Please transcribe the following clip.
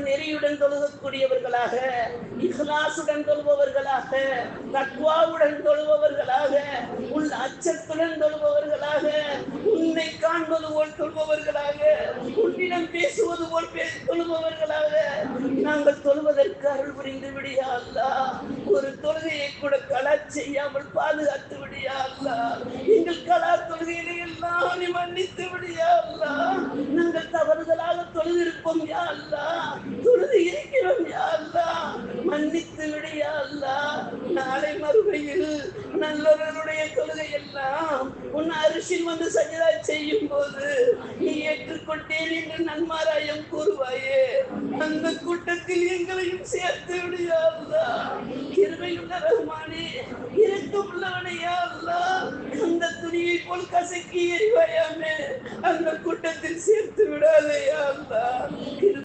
நெறியுடன் தொழுகக்கூடியவர்களாக, இஹ்லாசுடன் தொழுபவர்களாக, தக்வாவுடன் தொழுபவர்களாக, உள் அச்சத்துடன் தொழுபவர்களாக, உன்னை காண்பது போல் தொழுபவர்களாக, உன்னிடம் பேசுவது போல் தொழுபவர்களாக நாங்கள் தொழுவதற்கு அருள் புரிந்து விடியா அல்லாஹ். ஒரு தொழுகையை கூட கலா செய்யாமல் பாதுகாத்து விடியா அல்லாஹ். எங்கள் கலா தொழுகையிலே எல்லாம் நீ மன்னித்து விடியா அல்லாஹ். நாங்கள் தவறுதலாக தொழுதிருப்போம் யா அல்லாஹ், தொழுது இருக்கிறோம் யா அல்லாஹ், மன்னித்து விடியா அல்லாஹ். நாளை மறுமையில் நல்லவர்களுடைய தொழுகை எல்லாம் உன் அரிசில் வந்து சஜதா செய்யும் போது நீ ஏற்றுக்கொண்டேன் என்று நன்மாராயம் கூறுவாயே, அந்த கூட்டத்தில் எங்களையும் சேர்த்து விடியா அல்லாஹ். கிருபையுள்ள ரஹ்மானே, இரக்கமுள்ளவனே யா அல்லாஹ், அந்த துணியை போல் கசக்கி எறிவாயாமே, அந்த கூட்டத்தில் சேர்த்து விடாதே யா அல்லாஹ்.